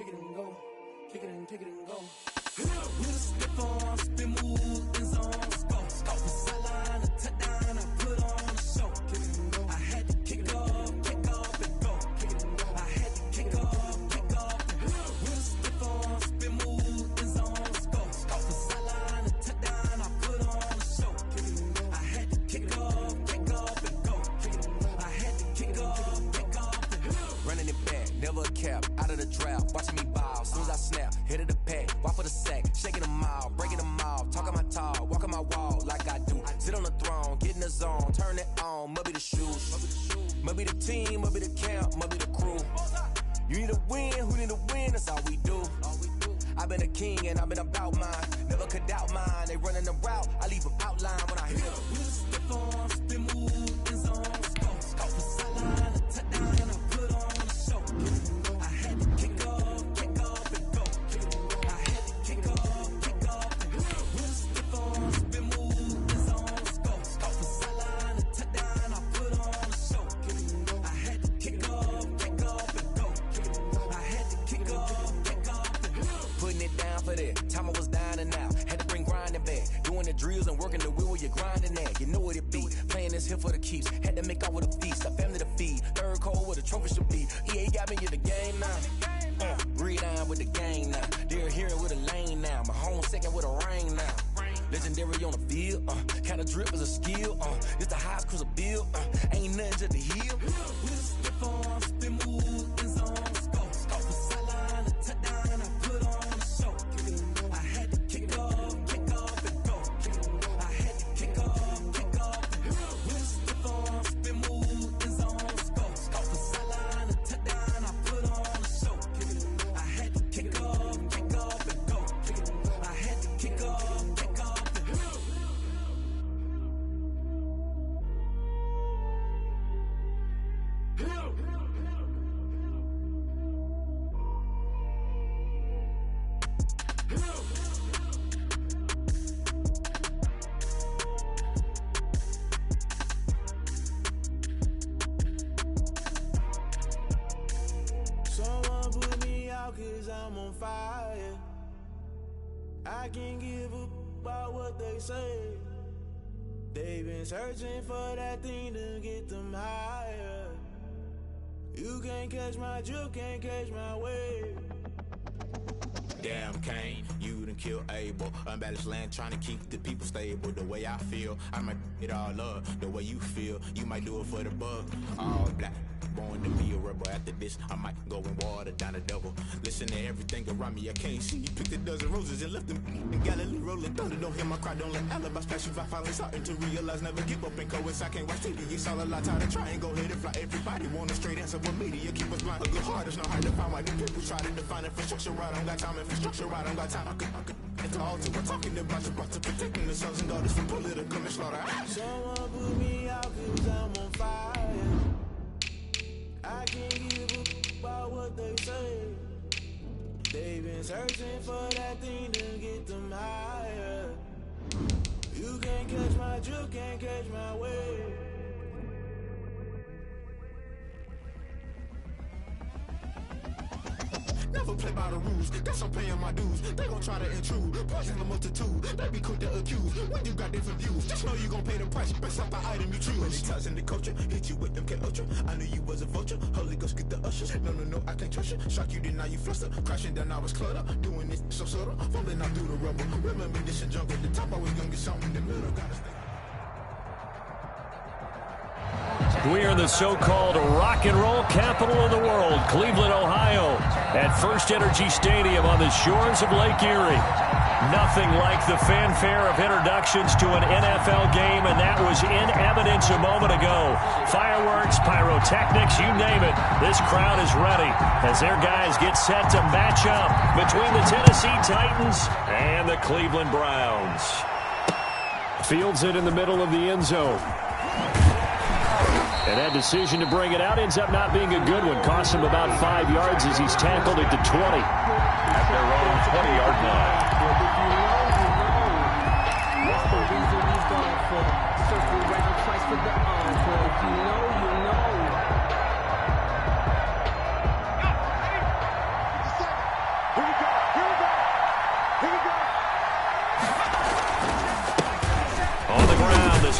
kick it and go, kick it and go. With a stiff arm, spin move, in zone, scope. From sideline to touchdown, I put on a show. Kick it and go. I had to kick off and go. Kick it and go. I had to kick off and go. With a stiff arm, spin move, in zone, scope. From sideline to touchdown, I put on a show. Kick it and go. I had to kick off and go. Kick it and go. I had to kick off and go. Running it back, never a cap, out of the draft, watching me bow. Soon as I snap, head of the pack, walk for the sack, shaking them out, breaking them off, talking my talk, walking my wall like I do. Sit on the throne, get in the zone, turn it on, must be the shoes, must be the team, must be the camp, must be the crew. You need a win, who need a win, that's all we do. I've been a king and I've been about mine, never could doubt mine. They running the route, I leave them outline when I hit them. With a stiff arm, spin move, in zone, scope. From sideline to touchdown, I put on a show. I had to kick off and go. I had to kick off and go. With a stiff arm, spin move, in zone, scope. From sideline to touchdown, I put on a show. I had to kick off and go. I had to kick off and go. Putting it down for that, time I was down and out. Had to bring grinding back, doing the drills and working the wheel where you're grinding at. You know what it be, playing this here for the keeps. Had to make off with a feast, a family to feed. Third cold where the trophy should be. EA got me in the game now. Breathe down with the game now. They're here with a lane now. My home second with a rain now. Legendary on the field, kinda drip is a skill. It's the highest cruiser bill, ain't nothing to the heel. With a stiff arm, spin move, in zone, scope. From sideline to touchdown, I put on a show. I had to kick off and go. I had to kick off and go. With a stiff arm, spin move, in zone, scope. From sideline to touchdown, I put on a show. I had to kick off and go. I had to kick off and go. Someone put me out 'cause I'm on fire. I can't give up about what they say. They've been searching for that thing to get them higher. You can't catch my drift, can't catch my wave. Damn Kane, you done killed Abel. Unbalanced land trying to keep the people stable. The way I feel, I might it all up. The way you feel, you might do it for the bug. All black, born to be a rebel. After this, I might go and water down a double. Listen to everything around me, I can't see. Picked a dozen roses and left them in Galilee rolling thunder. Don't hear my cry, don't let alibi splash you. I finally starting to realize, never give up and coincide. I can't watch TV, it's all a lot. Tired of trying, go ahead and fly. Everybody want a straight answer, but media keep us blind. A good heart is not hard to find. Why the people try to define infrastructure right? I don't got time, infrastructure right, I don't got time. I could it's all to we're talking about you, about to protecting the sons and daughters from political manslaughter. Someone put me out 'cause I'm on fire. I can't give up about what they say. They've been searching for that thing to get them higher. You can't catch my drift, can't catch my wave. Never play by the rules, guess I'm paying my dues. They gon' try to intrude, poison the multitude. They be quick to accuse, when you got different views. Just know you gon' pay the price, based off the item you choose. When it ties in the culture, hit you with them K-Ultra. I knew you was a vulture, Holy Ghost get the ushers. No, I can't trust you. Shock you, then now you fluster. Crashing down, I was clutter. Doing this so subtle, falling out through the rubble. Remember this a jungle, the top always gonna get something in the middle. Gotta stay. We are in the so-called rock and roll capital of the world, Cleveland, Ohio, at First Energy Stadium on the shores of Lake Erie. Nothing like the fanfare of introductions to an NFL game, and that was in evidence a moment ago. Fireworks, pyrotechnics, you name it. This crowd is ready as their guys get set to match up between the Tennessee Titans and the Cleveland Browns. Fields it in the middle of the end zone. And that decision to bring it out ends up not being a good one. Cost him about 5 yards as he's tackled at the 20. At their own 20-yard line. Circle around twice for the encore. You know.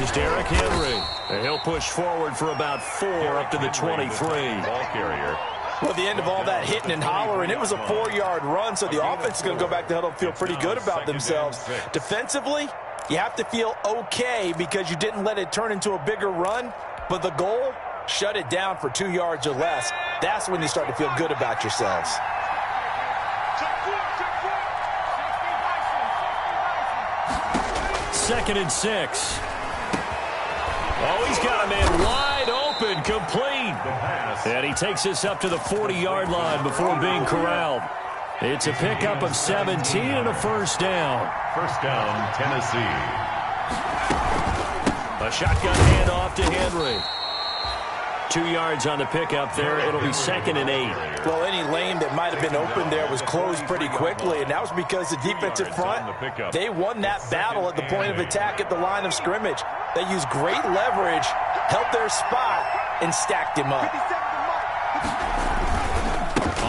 is Derrick Henry. And he'll push forward for about 4 up to the 23. Ball carrier. Well, the end of all that hitting and hollering, it was a 4-yard run, so the offense is going to go back to huddle and feel pretty good about themselves. Defensively, you have to feel okay because you didn't let it turn into a bigger run, but the goal, shut it down for 2 yards or less. That's when you start to feel good about yourselves. Second and 6. Oh, he's got a man wide open, complete. And he takes this up to the 40-yard line before being corralled. It's a pickup of 17 and a first down. First down, Tennessee. A shotgun handoff to Henry. 2 yards on the pickup there. It'll be 2nd and 8. Well, any lane that might have been open there was closed pretty quickly, and that was because the defensive front, they won that battle at the point of attack at the line of scrimmage. They used great leverage, held their spot, and stacked him up.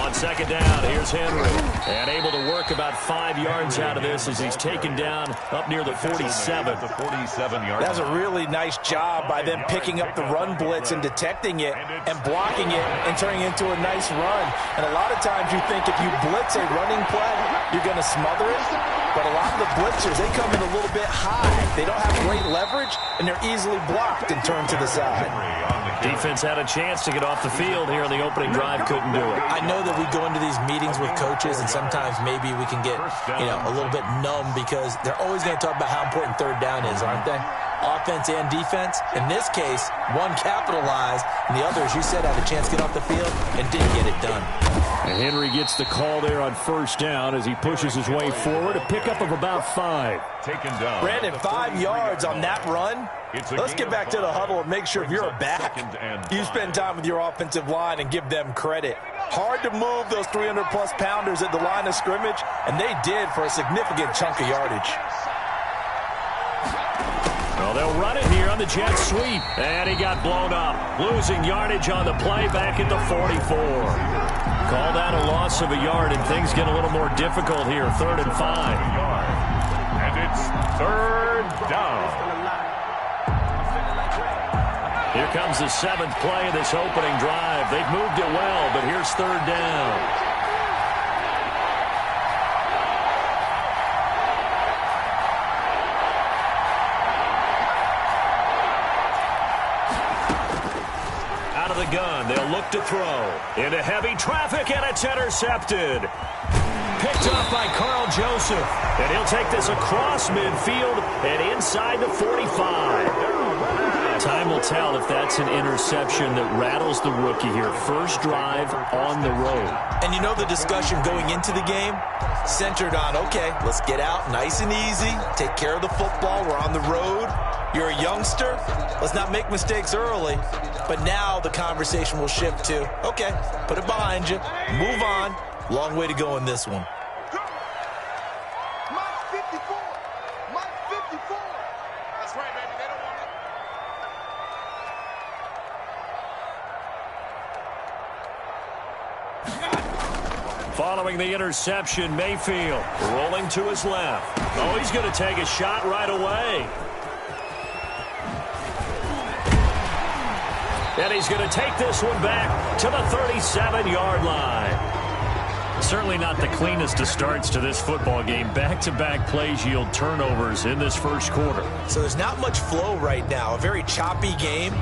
On second down, here's Henry. And able to work about 5 yards out of this as he's taken down up near the 47. The 47-yard. That's a really nice job by them picking up the run blitz and detecting it and blocking it and turning it into a nice run. And a lot of times you think if you blitz a running play, you're going to smother it. But a lot of the blitzers, they come in a little bit high. They don't have great leverage, and they're easily blocked and turned to the side. Defense had a chance to get off the field here on the opening drive, couldn't do it. I know that we go into these meetings with coaches, and sometimes maybe we can get, a little bit numb because they're always going to talk about how important third down is, aren't they? Offense and defense. In this case, one capitalized, and the other, as you said, had a chance to get off the field and didn't get it done. And Henry gets the call there on first down as he pushes his way forward. A pickup of about 5. Taken down. Brandon, 5 yards on that run. Let's get back to the huddle and make sure if you're a back, you spend time with your offensive line and give them credit. Hard to move those 300-plus pounders at the line of scrimmage, and they did for a significant chunk of yardage. Well, they'll run it here on the jet sweep. And he got blown up. Losing yardage on the play back at the 44. Call that a loss of a yard, and things get a little more difficult here. 3rd and 5. And it's 3rd down. Here comes the 7th play of this opening drive. They've moved it well, but here's 3rd down. Out of the gun, they'll look to throw. Into heavy traffic, and it's intercepted. Picked up by Carl Joseph. And he'll take this across midfield and inside the 45. Time will tell if that's an interception that rattles the rookie here. First drive on the road. And you know the discussion going into the game centered on, okay, let's get out nice and easy, take care of the football, we're on the road. You're a youngster, let's not make mistakes early. But now the conversation will shift to, okay, put it behind you, move on. Long way to go in this one. Following the interception, Mayfield rolling to his left. Oh, he's going to take a shot right away. And he's going to take this one back to the 37-yard line. Certainly not the cleanest of starts to this football game. Back-to-back plays yield turnovers in this first quarter. So there's not much flow right now. A very choppy game.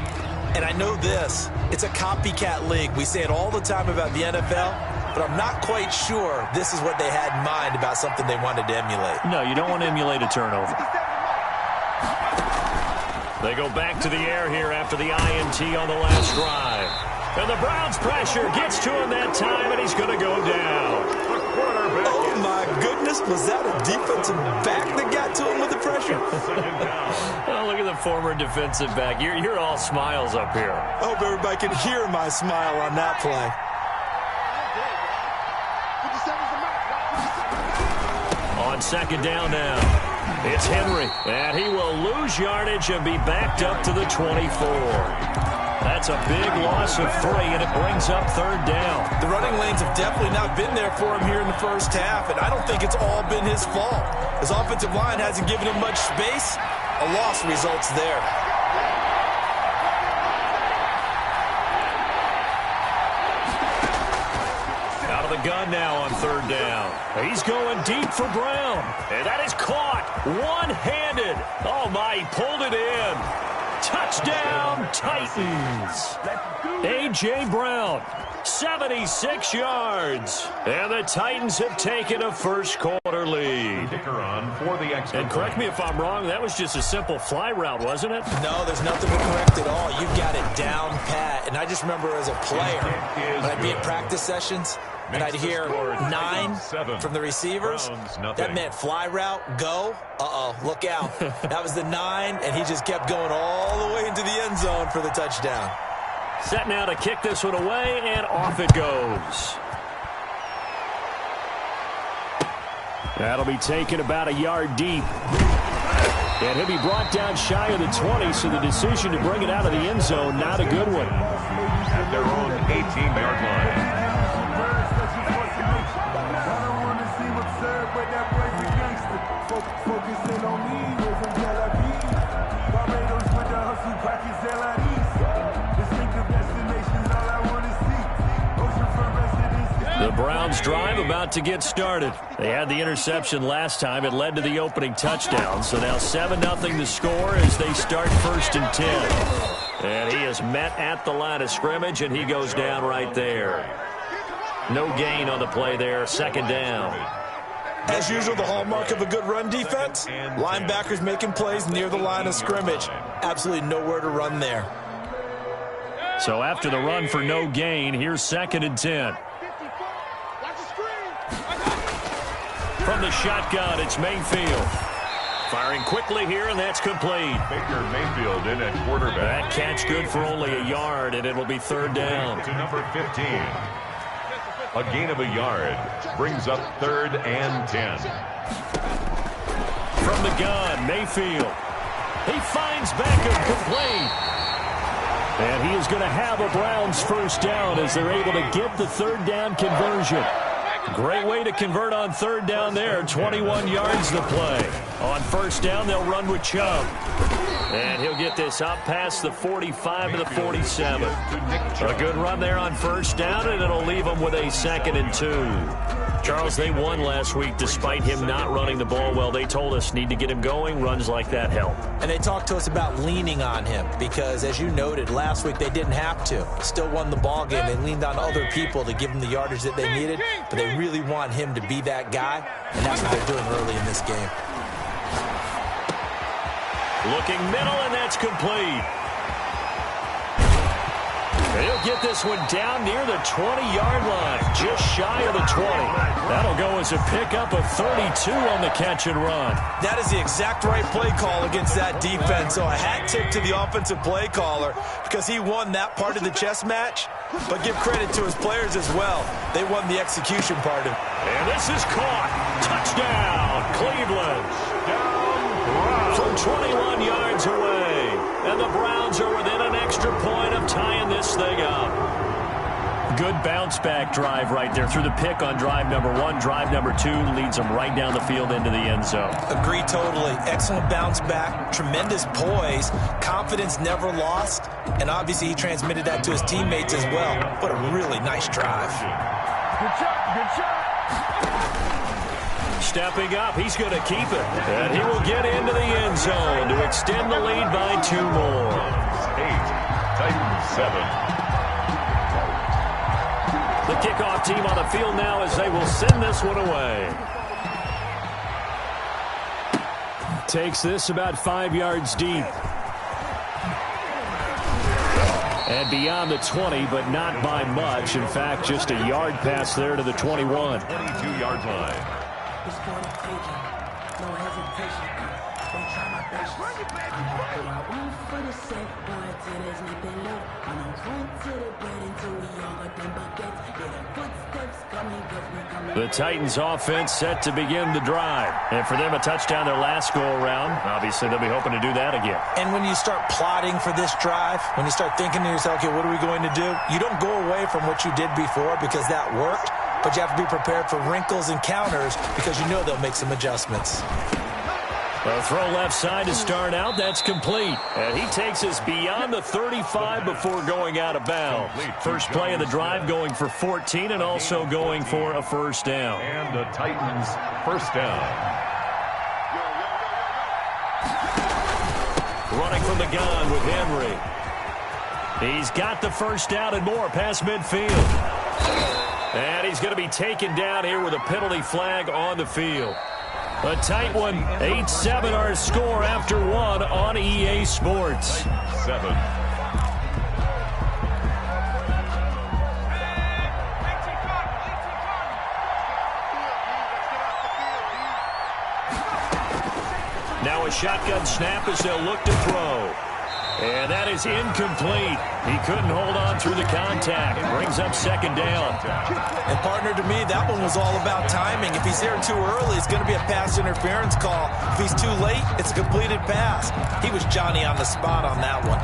And I know this. It's a copycat league. We say it all the time about the NFL. But I'm not quite sure this is what they had in mind about something they wanted to emulate. No, you don't want to emulate a turnover. They go back to the air here after the INT on the last drive. And the Browns pressure gets to him that time, and he's going to go down. Oh, my goodness. Was that a defensive back that got to him with the pressure? Oh, look at the former defensive back. You're all smiles up here. I hope everybody can hear my smile on that play. On second down now, it's Henry, and he will lose yardage and be backed up to the 24. That's a big loss of 3, and it brings up 3rd down. The running lanes have definitely not been there for him here in the first half, and I don't think it's all been his fault. His offensive line hasn't given him much space, A loss results there. Out of the gun now on third down. He's going deep for Brown. And that is caught one-handed. Oh, my, he pulled it in. Touchdown, Titans. A.J. Brown, 76 yards. And the Titans have taken a first-quarter lead. Kicker on for the extra. And correct me if I'm wrong, that was just a simple fly route, wasn't it? No, there's nothing to correct at all. You've got it down pat. And I just remember as a player, when I'd be at practice sessions, and I'd hear 9 from the receivers. That meant fly route, go. Uh-oh, look out. That was the 9, and he just kept going all the way into the end zone for the touchdown. Set now to kick this one away, and off it goes. That'll be taken about a yard deep. And he'll be brought down shy of the 20, so the decision to bring it out of the end zone, not a good one. At their own 18-yard line. The Browns drive about to get started. They had the interception last time. It led to the opening touchdown. So now 7-0 the score as they start 1st and 10. And he is met at the line of scrimmage, and he goes down right there. No gain on the play there, 2nd down. As usual, the hallmark of a good run defense, linebackers making plays near the line of scrimmage. Absolutely nowhere to run there. So after the run for no gain, here's 2nd and 10. From the shotgun, it's Mayfield. Firing quickly here, and that's complete. Baker Mayfield in at quarterback. That catch good for only a yard, and it'll be 3rd down. To number 15. A gain of a yard brings up 3rd and 10. From the gun, Mayfield. He finds Beckham complete. And he is going to have a Browns 1st down as they're able to get the 3rd down conversion. Great way to convert on 3rd down there. 21 yards to play. On 1st down, they'll run with Chubb. And he'll get this up past the 45 to the 47. A good run there on 1st down, and it'll leave them with a 2nd and 2. Charles, they won last week despite him not running the ball well. They told us need to get him going. Runs like that help. And they talked to us about leaning on him because, as you noted, last week they didn't have to. Still won the ball game. They leaned on other people to give them the yardage that they needed, but they really want him to be that guy, and that's what they're doing early in this game. Looking middle, and that's complete. He'll get this one down near the 20-yard line, just shy of the 20. That'll go as a pickup of 32 on the catch and run. That is the exact right play call against that defense. So a hat tip to the offensive play caller because he won that part of the chess match. But give credit to his players as well. They won the execution part of it. And this is caught. Touchdown, Cleveland. From 21 yards away. And the Browns are within an extra point of tying this thing up. Good bounce-back drive right there through the pick on drive number 1. Drive number 2 leads them right down the field into the end zone. Agree totally. Excellent bounce back. Tremendous poise. Confidence never lost. And obviously he transmitted that to his teammates as well. What a really nice drive. Good job. Good job. Stepping up, he's going to keep it. And he will get into the end zone to extend the lead by 2 more. 8, Titans 7. The kickoff team on the field now as they will send this one away. Takes this about 5 yards deep. And beyond the 20, but not by much. In fact, just a yard pass there to the 21. 22-yard line. It's gonna take it, no hesitation. Don't try my patience. I want for the sake, boy, till there's nothing left. I'ma run to the bed until we all got them buckets. Yeah, the footsteps coming, cause we coming. The Titans offense set to begin the drive. And for them, a touchdown their last go-around. Obviously, they'll be hoping to do that again. And when you start plotting for this drive, when you start thinking to yourself, okay, what are we going to do? You don't go away from what you did before because that worked. But you have to be prepared for wrinkles and counters because you know they'll make some adjustments. A throw left side to start out. That's complete. And he takes us beyond the 35 before going out of bounds. First play of the drive going for 14 and also going for a first down. And the Titans first down. Running from the gun with Henry. He's got the first down and more past midfield. And he's going to be taken down here with a penalty flag on the field. A tight one. 8-7 our score after one on EA Sports. 7. Now a shotgun snap as they'll look to throw. And that is incomplete. He couldn't hold on through the contact. Brings up second down. And, partner, to me, that one was all about timing. If he's there too early, it's going to be a pass interference call. If he's too late, it's a completed pass. He was Johnny on the spot on that one.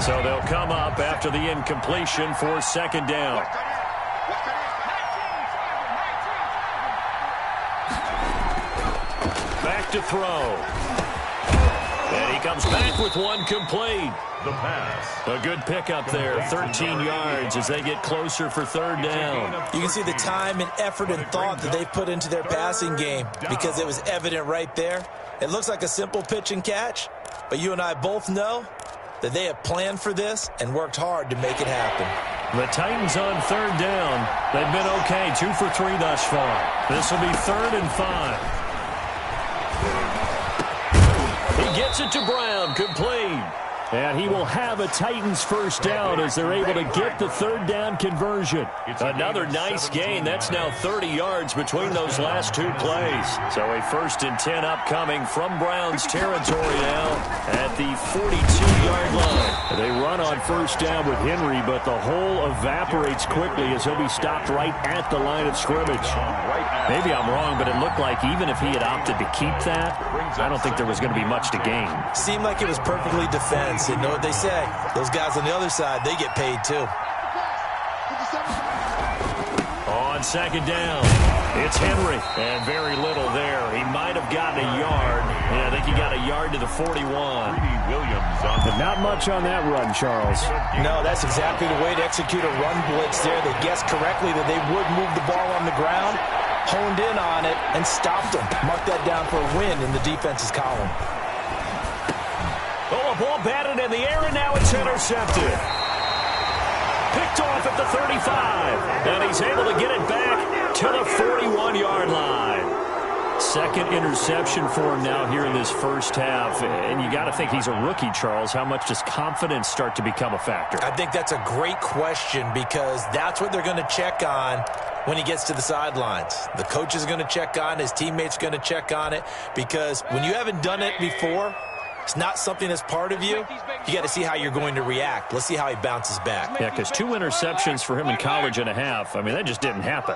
So they'll come up after the incompletion for second down. Back to throw. And he comes back with one complete. The pass. A good pickup there, 13 yards as they get closer for third down. You can see the time and effort and thought that they've put into their passing game because it was evident right there. It looks like a simple pitch and catch, but you and I both know that they have planned for this and worked hard to make it happen. The Titans on third down. They've been okay, 2 for 3 thus far. This will be 3rd and 5. He gets it to Brown, complete. And he will have a Titans first down as they're able to get the third down conversion. Another nice gain. That's now 30 yards between those last 2 plays. So a 1st and 10 upcoming from Brown's territory now at the 42-yard line. They run on first down with Henry, but the hole evaporates quickly as he'll be stopped right at the line of scrimmage. Maybe I'm wrong, but it looked like even if he had opted to keep that, I don't think there was going to be much to gain. Seemed like it was perfectly defense. You know what they say. Those guys on the other side, they get paid too. On second down, it's Henry. And very little there. He might have gotten a yard. Yeah, I think he got a yard to the 41. Williams on But not much on that run, Charles. No, that's exactly the way to execute a run blitz there. They guessed correctly that they would move the ball on the ground, honed in on it, and stopped them. Mark that down for a win in the defense's column. Oh, a ball batted in the air, and now it's intercepted. Picked off at the 35, and he's able to get it back to the 41-yard line. Second interception for him now here in this first half, and you got to think he's a rookie, Charles. How much does confidence start to become a factor? I think that's a great question because that's what they're going to check on when he gets to the sidelines. The coach is going to check on it. His teammates are going to check on it because when you haven't done it before, it's not something that's part of you. You got to see how you're going to react. Let's see how he bounces back. Yeah, because 2 interceptions for him in college and a half. I mean, that just didn't happen.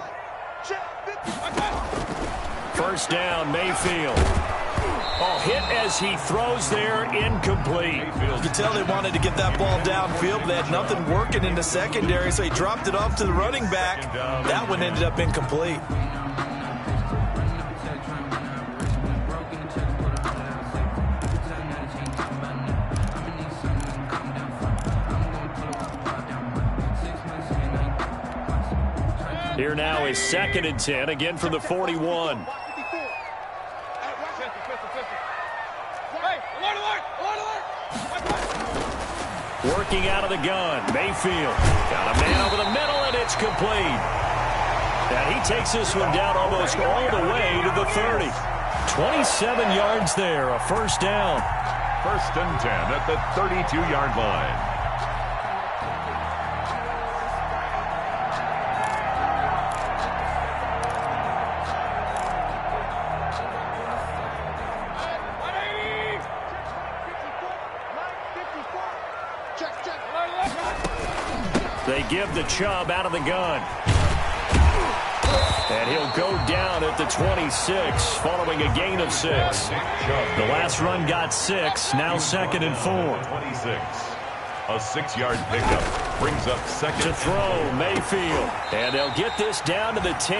First down, Mayfield. Oh, hit as he throws there, incomplete. You can tell they wanted to get that ball downfield. They had nothing working in the secondary, so he dropped it off to the running back. That one ended up incomplete. Here now is 2nd and 10, again from the 41. Working out of the gun, Mayfield. Got a man over the middle, and it's complete. And he takes this one down almost all the way to the 30. 27 yards there, a first down. 1st and 10 at the 32-yard line. They give the Chubb out of the gun. And he'll go down at the 26 following a gain of 6. The last run got 6, now 2nd and 4. 26. A 6-yard pickup brings up second. To throw, Mayfield. And they'll get this down to the 10.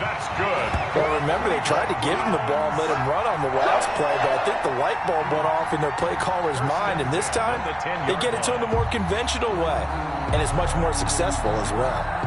That's good. Well, remember, they tried to give him the ball and let him run on the last play, but I think the light bulb went off in their play caller's mind, and this time they get it to him the more conventional way, and it's much more successful as well.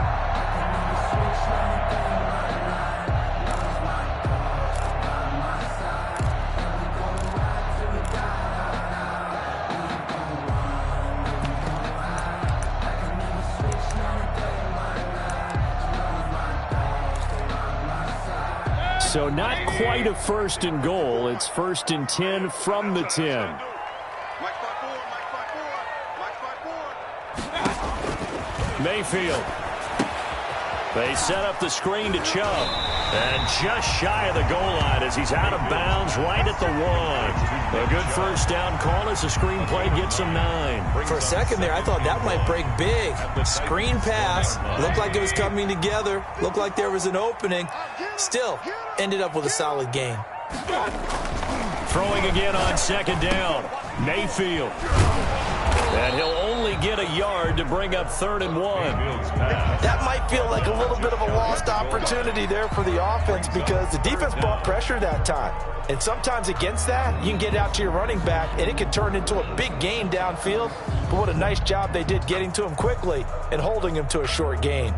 So not quite a first and goal. It's first and 10 from the 10. Mayfield. They set up the screen to Chubb. And just shy of the goal line as he's out of bounds right at the 1. A good first down call as the screenplay gets him 9. For a second there, I thought that might break big. Screen pass. Looked like it was coming together. Looked like there was an opening. Still, ended up with a solid gain. Throwing again on second down. Mayfield. And he'll only get a yard to bring up 3rd and 1. That might feel like a little bit of a lost opportunity there for the offense because the defense brought pressure that time. And sometimes against that, you can get out to your running back, and it can turn into a big gain downfield. But what a nice job they did getting to him quickly and holding him to a short gain.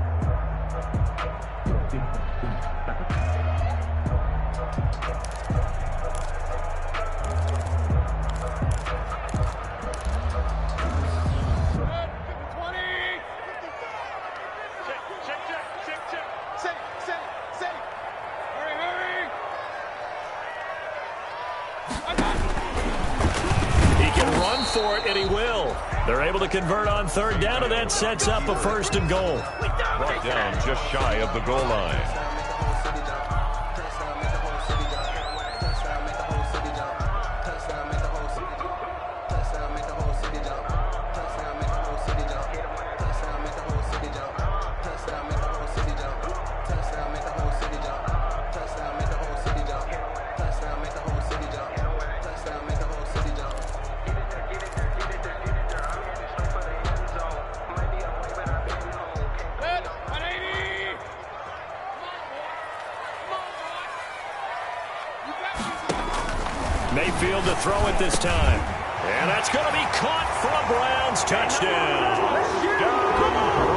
For it, and he will. They're able to convert on 3rd down, and that sets up a 1st and goal. Brought down just shy of the goal line. Mayfield to throw it this time. And that's going to be caught for a Browns touchdown.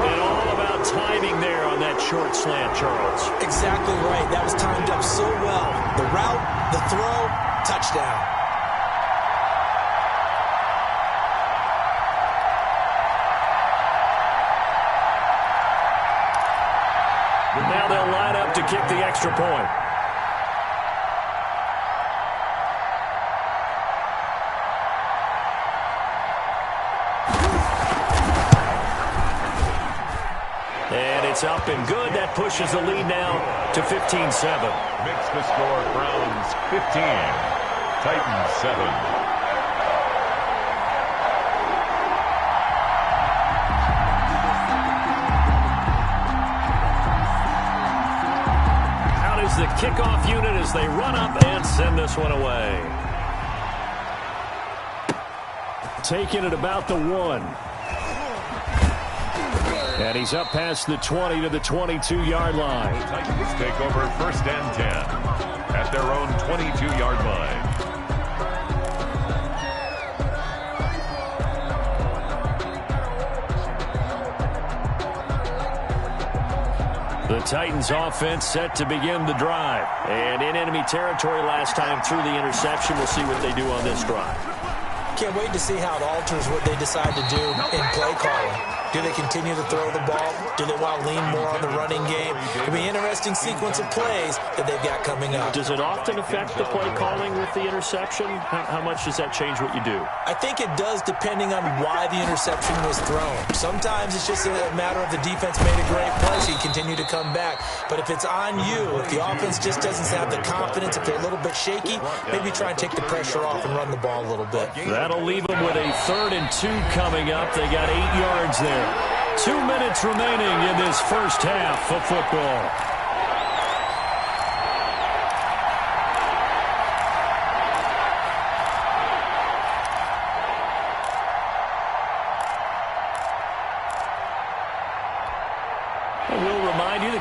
And all about timing there on that short slant, Charles. Exactly right. That was timed up so well. The route, the throw, touchdown. Now they'll line up to kick the extra point. And it's up and good. That pushes the lead now to 15-7. Makes the score Browns 15, Titans 7. Out is the kickoff unit as they run up and send this one away. Taking it about the 1. And he's up past the 20 to the 22-yard line. The Titans take over 1st and 10 at their own 22-yard line. The Titans offense set to begin the drive. And in enemy territory last time through the interception. We'll see what they do on this drive. Can't wait to see how it alters what they decide to do in play calling. Do they continue to throw the ball? Do they want to lean more on the running game? It'll be an interesting sequence of plays that they've got coming up. Does it often affect the play calling with the interception? How much does that change what you do? I think it does depending on why the interception was thrown. Sometimes it's just a matter of the defense made a great play, so you continue to come back. But if it's on you, if the offense just doesn't have the confidence, if they're a little bit shaky, maybe try and take the pressure off and run the ball a little bit. That'll leave them with a 3rd and 2 coming up. They got 8 yards there. 2 minutes remaining in this first half of football.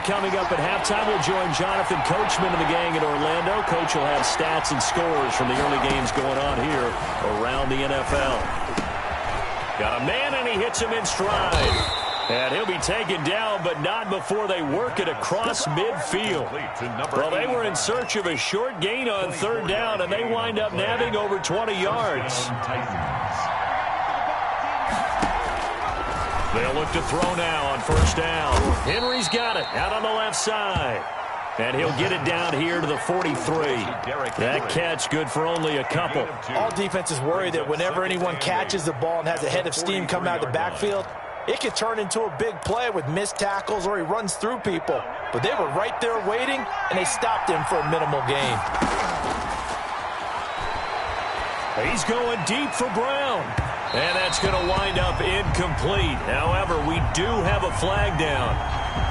coming up at halftime. We'll join Jonathan Coachman and the gang in Orlando. Coach will have stats and scores from the early games going on here around the NFL. Got a man, and he hits him in stride. And he'll be taken down, but not before they work it across midfield. Well, they were in search of a short gain on third down, and they wind up nabbing over 20 yards. They'll look to throw now on first down. Henry's got it out on the left side. And he'll get it down here to the 43. That catch good for only a couple. All defenses worry that whenever anyone catches the ball and has a head of steam coming out of the backfield, it could turn into a big play with missed tackles or he runs through people. But they were right there waiting, and they stopped him for a minimal gain. He's going deep for Brown. And that's going to wind up incomplete. However, we do have a flag down.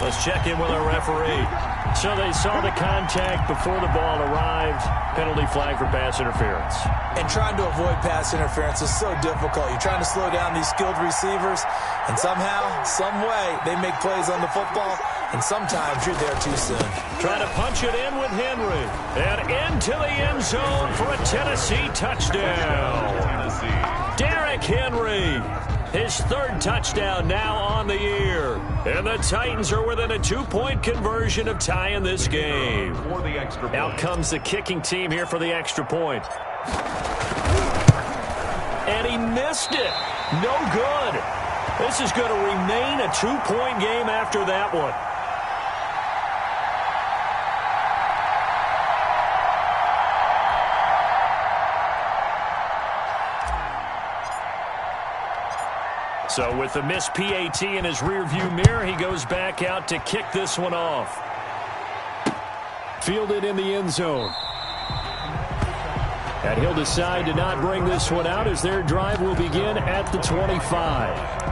Let's check in with our referee. So they saw the contact before the ball arrived. Penalty flag for pass interference. And trying to avoid pass interference is so difficult. You're trying to slow down these skilled receivers, and somehow, some way, they make plays on the football, and sometimes you're there too soon. Trying to punch it in with Henry. And into the end zone for a Tennessee touchdown. Derrick Henry. His third touchdown now on the year. And the Titans are within a 2-point conversion of tying this game. Out comes the kicking team here for the extra point. And he missed it. No good. This is going to remain a 2-point game after that one. So with the missed PAT in his rearview mirror, he goes back out to kick this one off. Fielded in the end zone. And he'll decide to not bring this one out as their drive will begin at the 25.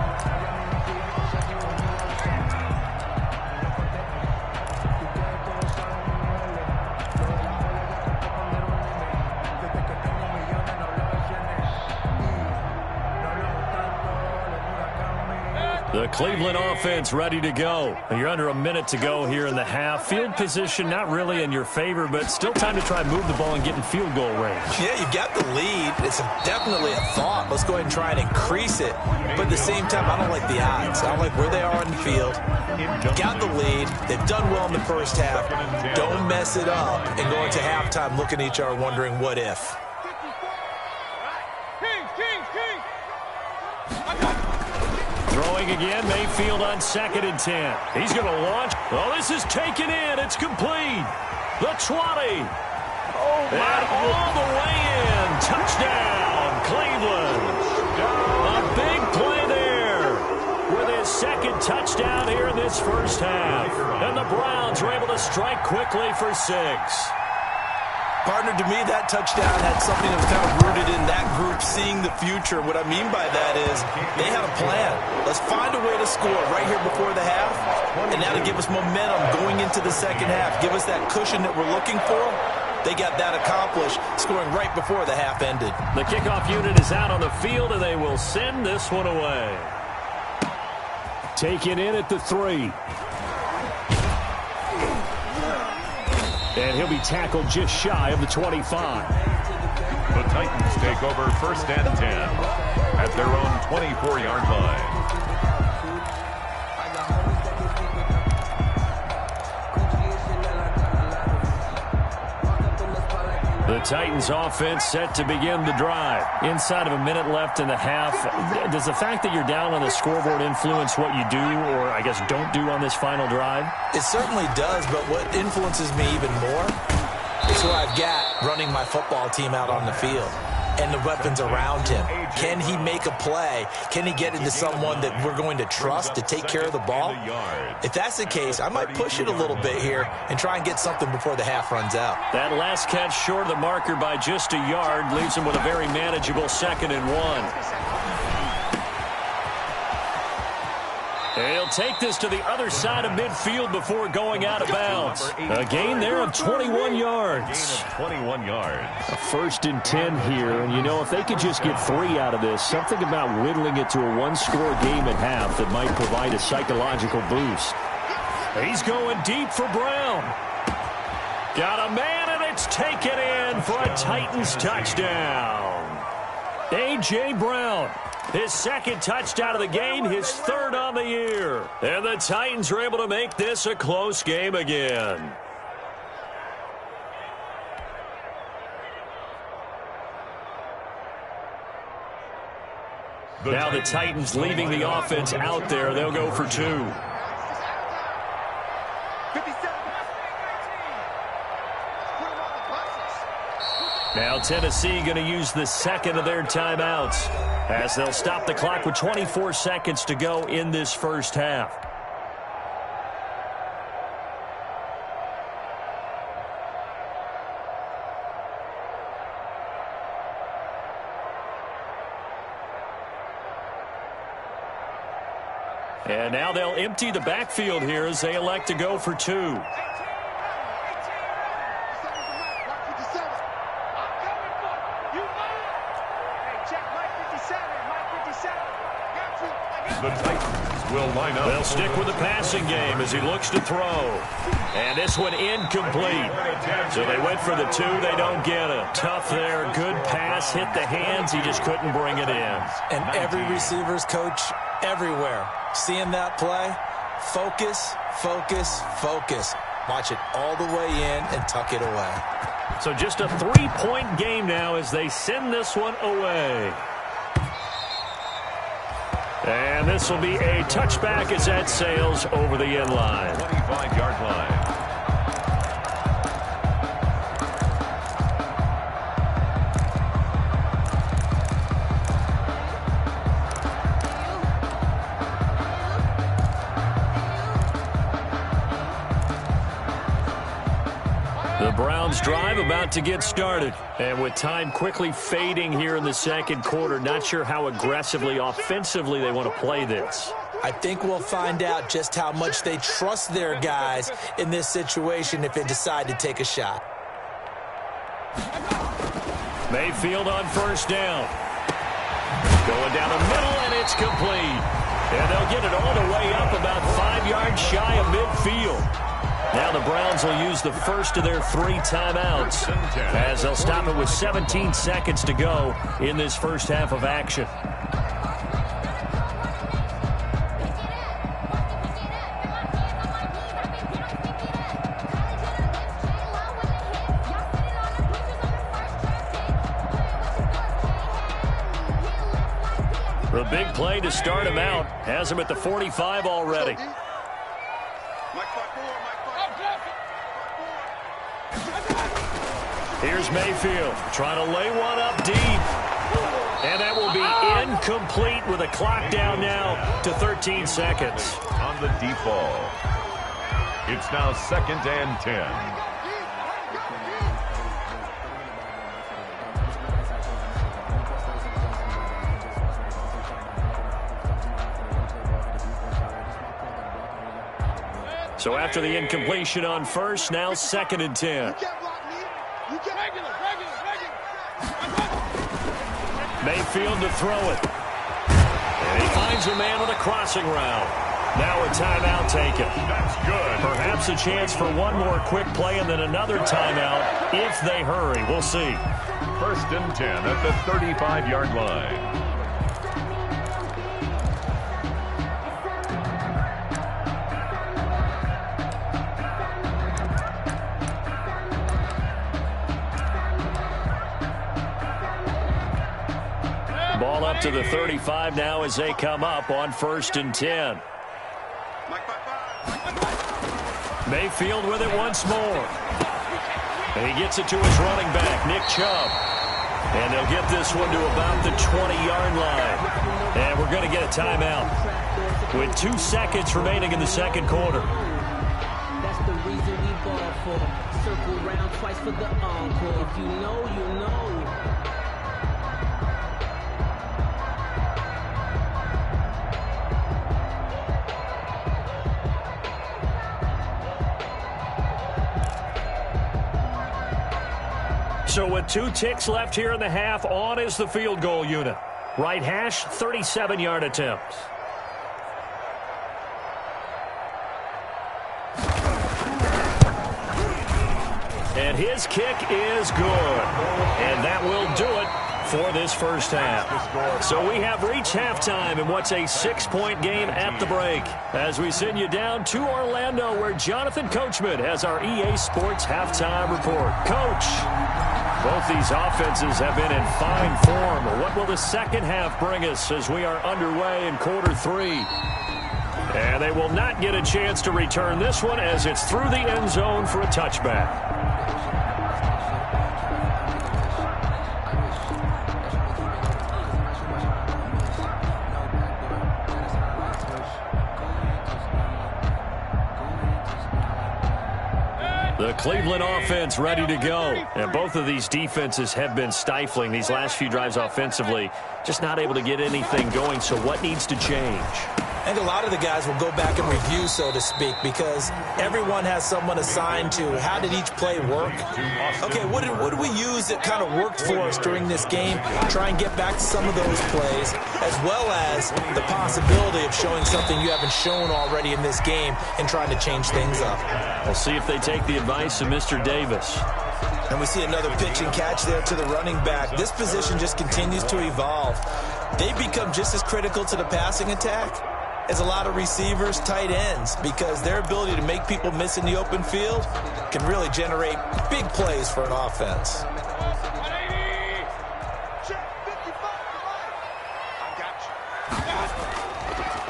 The Cleveland offense ready to go. You're under a minute to go here in the half. Field position not really in your favor, but still time to try and move the ball and get in field goal range. Yeah, you've got the lead. It's definitely a thought. Let's go ahead and try and increase it. But at the same time, I don't like the odds. I don't like where they are on the field. Got the lead. They've done well in the first half. Don't mess it up and go into halftime looking at each other wondering what if. Throwing again, Mayfield on 2nd and 10. He's going to launch. Oh, this is taken in. It's complete. The 20. And all the way in. Touchdown, Cleveland. A big play there with his second touchdown here in this first half. And the Browns were able to strike quickly for 6. Partner, to me, that touchdown had something that was kind of rooted in that group seeing the future. What I mean by that is they had a plan. Let's find a way to score right here before the half, and that'll give us momentum going into the second half. Give us that cushion that we're looking for. They got that accomplished, scoring right before the half ended. The kickoff unit is out on the field, and they will send this one away. Taken in at the 3. And he'll be tackled just shy of the 25. The Titans take over 1st and 10 at their own 24-yard line. The Titans offense set to begin the drive. Inside of a minute left in the half. Does the fact that you're down on the scoreboard influence what you do or, I guess, don't do on this final drive? It certainly does, but what influences me even more is who I've got running my football team out on the field and the weapons around him. Can he make a play? Can he get into someone that we're going to trust to take care of the ball? If that's the case, I might push it a little bit here and try and get something before the half runs out. That last catch short of the marker by just a yard leaves him with a very manageable 2nd and 1. He'll take this to the other side of midfield before going out of bounds. A gain there of 21 yards. 21 yards. A 1st and 10 here, and you know, if they could just get 3 out of this, something about whittling it to a one-score game at half that might provide a psychological boost. He's going deep for Brown. Got a man, and it's taken in for a Titans touchdown. A.J. Brown, his second touchdown of the game, his third on the year. And the Titans are able to make this a close game again. Now the Titans leaving the offense out there. They'll go for two. Now Tennessee going to use the second of their timeouts as they'll stop the clock with 24 seconds to go in this first half. And now they'll empty the backfield here as they elect to go for two. The Titans will line up. They'll stick with the passing game as he looks to throw. And this one incomplete. So they went for the two. They don't get it. Tough there. Good pass. Hit the hands. He just couldn't bring it in. And every receiver's coach everywhere. Seeing that play, focus, focus, focus. Watch it all the way in and tuck it away. So just a 3-point game now as they send this one away. And this will be a touchback as that sails over the end line. 25-yard line. The Browns drive about to get started. And with time quickly fading here in the second quarter, not sure how aggressively, offensively they want to play this. I think we'll find out just how much they trust their guys in this situation if they decide to take a shot. Mayfield on first down. Going down the middle, and it's complete. And they'll get it all the way up about 5 yards shy of midfield. Now the Browns will use the first of their 3 timeouts as they'll stop it with 17 seconds to go in this first half of action. The big play to start him out has him at the 45 already. Here's Mayfield trying to lay one up deep. And that will be incomplete with a clock down now to 13 seconds. On the deep ball. It's now 2nd and 10. So after the incompletion on first, now 2nd and 10. Mayfield to throw it. And he finds a man on a crossing route. Now a timeout taken. That's good. Perhaps a chance for one more quick play and then another timeout if they hurry. We'll see. 1st and 10 at the 35-yard line. Ball up to the 35 now as they come up on 1st and 10. Mayfield with it once more. And he gets it to his running back, Nick Chubb. And they'll get this one to about the 20-yard line. And we're going to get a timeout with 2 seconds remaining in the second quarter. That's the reason we ball for. Circle round twice for the encore. If you know, you know. So with 2 ticks left here in the half, on is the field goal unit. Right hash, 37-yard attempt. And his kick is good. And that will do it for this first half. So we have reached halftime in what's a 6-point game at the break. As we send you down to Orlando, where Jonathan Coachman has our EA Sports halftime report. Coach, both these offenses have been in fine form. What will the second half bring us as we are underway in quarter 3? And they will not get a chance to return this one as it's through the end zone for a touchback. The Cleveland offense ready to go. And both of these defenses have been stifling these last few drives offensively. Just not able to get anything going. So what needs to change? I think a lot of the guys will go back and review, so to speak, because everyone has someone assigned to how did each play work. Okay, what did we use that kind of worked for us during this game? Try and get back to some of those plays, as well as the possibility of showing something you haven't shown already in this game and trying to change things up. We'll see if they take the advice of Mr. Davis. And we see another pitch and catch there to the running back. This position just continues to evolve. They become just as critical to the passing attack as a lot of receivers, tight ends, because their ability to make people miss in the open field can really generate big plays for an offense.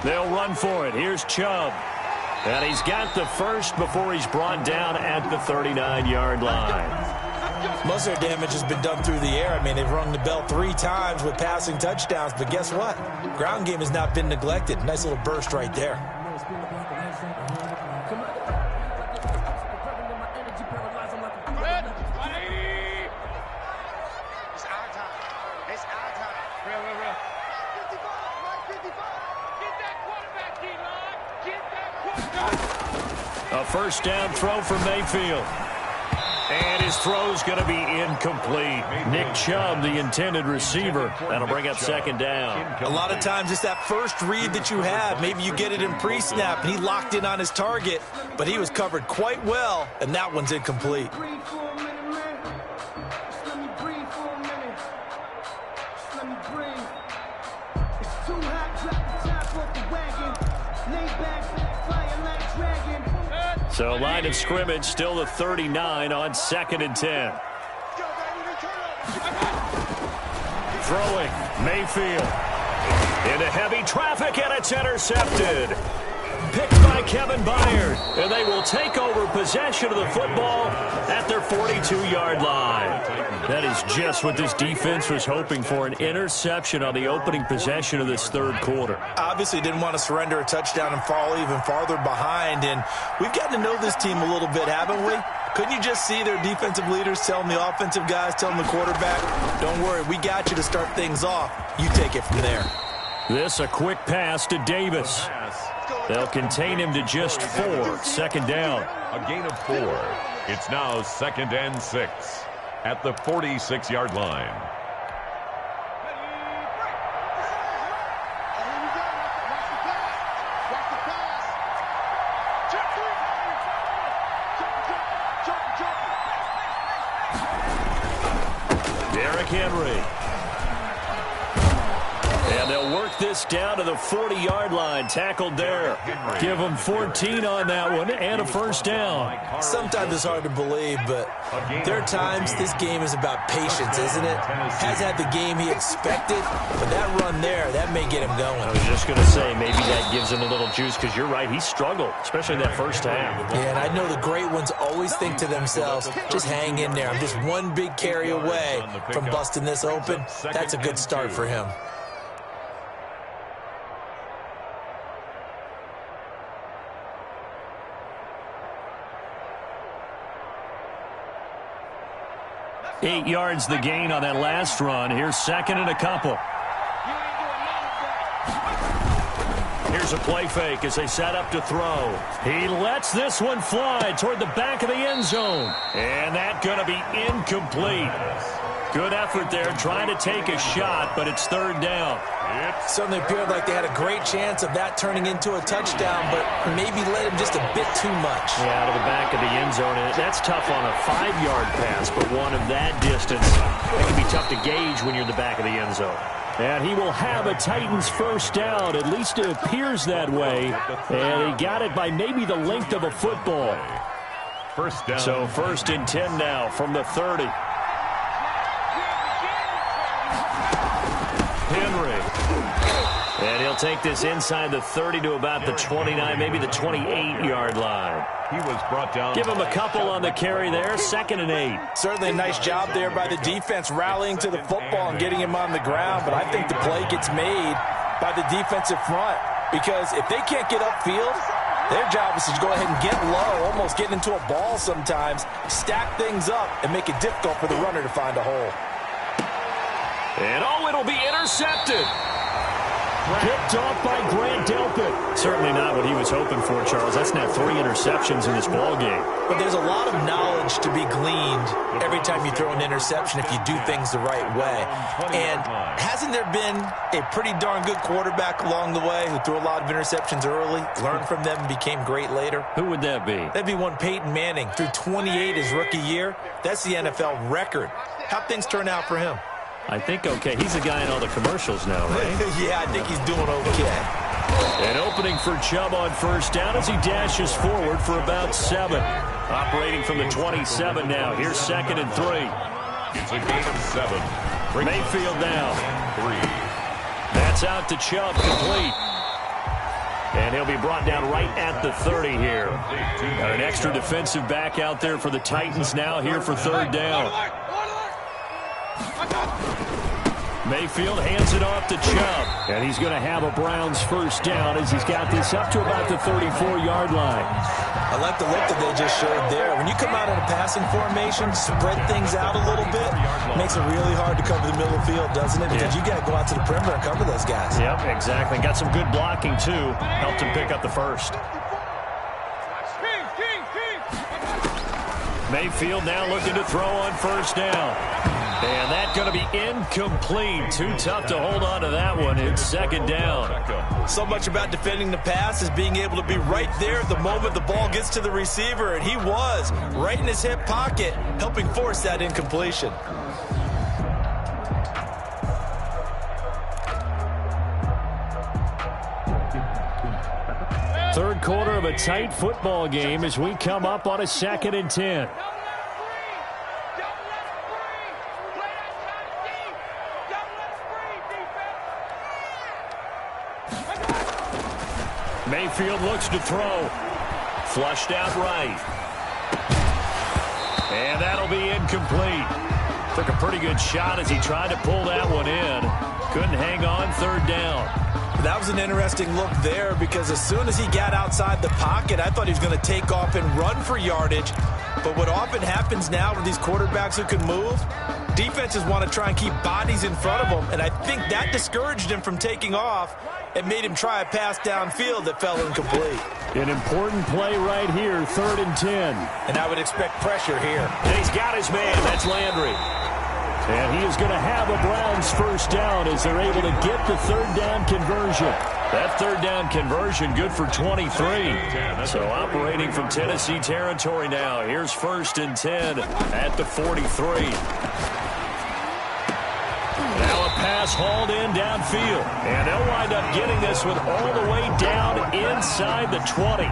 They'll run for it. Here's Chubb. And he's got the first before he's brought down at the 39-yard line. Most of their damage has been done through the air. I mean, they've rung the bell 3 times with passing touchdowns, but guess what? Ground game has not been neglected. Nice little burst right there. A first down throw for Mayfield. And his throw's going to be incomplete. Nick Chubb, the intended receiver. That'll bring up second down. A lot of times it's that first read that you have. Maybe you get it in pre-snap, and he locked in on his target, but he was covered quite well, and that one's incomplete. So line of scrimmage still the 39 on 2nd and 10. Throwing, Mayfield. Into heavy traffic, and it's intercepted. Picked by Kevin Byard. And they will take over possession of the football at their 42-yard line. That is just what this defense was hoping for, an interception on the opening possession of this third quarter. Obviously didn't want to surrender a touchdown and fall even farther behind, and we've gotten to know this team a little bit, haven't we? Couldn't you just see their defensive leaders telling the offensive guys, telling the quarterback, don't worry, we got you to start things off. You take it from there. This a quick pass to Davis. They'll contain him to just 4. 2nd down. A gain of 4. It's now 2nd and 6 at the 46-yard line. Derrick Henry. And they'll work this down to the 40-yard line. Tackled there. Give them 14 on that one and a first down. Sometimes it's hard to believe, but there are times this game is about patience, isn't it? Has had the game he expected, but that run there, that may get him going. I was just going to say, maybe that gives him a little juice, because you're right, he struggled, especially in that first half. Yeah, and I know the great ones always think to themselves, just hang in there. I'm just one big carry away from busting this open. That's a good start for him. Eight yards the gain on that last run. Here's 2nd and a couple. Here's a play fake as they set up to throw. He lets this one fly toward the back of the end zone. And that's going to be incomplete. Good effort there, trying to take a shot, but it's third down. It certainly appeared like they had a great chance of that turning into a touchdown, but maybe led him just a bit too much. Yeah, out of the back of the end zone. That's tough on a 5-yard pass, but one of that distance, it can be tough to gauge when you're in the back of the end zone. And he will have a Titans first down. At least it appears that way. And he got it by maybe the length of a football. First down. So 1st and 10 now from the 30. Henry. And he'll take this inside the 30 to about the 29, maybe the 28-yard line. He was brought down. Give him a couple on the carry there. 2nd and 8. Certainly a nice job there by the defense rallying to the football and getting him on the ground. But I think the play gets made by the defensive front, because if they can't get upfield, their job is to go ahead and get low, almost get into a ball sometimes, stack things up, and make it difficult for the runner to find a hole. And it'll be intercepted. Picked off by Grant Delpit. Certainly not what he was hoping for, Charles. That's now 3 interceptions in this ball game. But there's a lot of knowledge to be gleaned every time you throw an interception if you do things the right way. And hasn't there been a pretty darn good quarterback along the way who threw a lot of interceptions early, learned from them, and became great later? Who would that be? That'd be one Peyton Manning. Threw 28 his rookie year. That's the NFL record. How'd things turn out for him? I think okay. He's the guy in all the commercials now, right? Yeah, I think he's doing okay. An opening for Chubb on first down as he dashes forward for about 7. Operating from the 27 now. Here's 2nd and 3. It's a gain of 7. Mayfield now. 3. That's out to Chubb, complete. And he'll be brought down right at the 30 here. Got an extra defensive back out there for the Titans now here for 3rd down. Mayfield hands it off to Chubb. And he's going to have a Browns first down as he's got this up to about the 34-yard line. I like the look that they just showed there. When you come out in a passing formation, spread things out a little bit, makes it really hard to cover the middle of the field, doesn't it? Because you got to go out to the perimeter and cover those guys. Yep, exactly. Got some good blocking, too. Helped him pick up the first. Mayfield now looking to throw on first down. And that's going to be incomplete. Too tough to hold on to that one. It's 2nd down. So much about defending the pass is being able to be right there at the moment the ball gets to the receiver. And he was right in his hip pocket, helping force that incompletion. Third quarter of a tight football game as we come up on a 2nd and 10. Mayfield looks to throw. Flushed out right. And that'll be incomplete. Took a pretty good shot as he tried to pull that one in. Couldn't hang on, 3rd down. That was an interesting look there because as soon as he got outside the pocket, I thought he was going to take off and run for yardage. But what often happens now with these quarterbacks who can move, defenses want to try and keep bodies in front of them, and I think that discouraged him from taking off and made him try a pass downfield that fell incomplete. An important play right here, 3rd and 10. And I would expect pressure here. And he's got his man. That's Landry. And he is going to have a Browns first down as they're able to get the 3rd down conversion. That 3rd down conversion good for 23. So operating from Tennessee territory now. Here's 1st and 10 at the 43. Now a pass hauled in downfield. And they'll wind up getting this one all the way down inside the 20.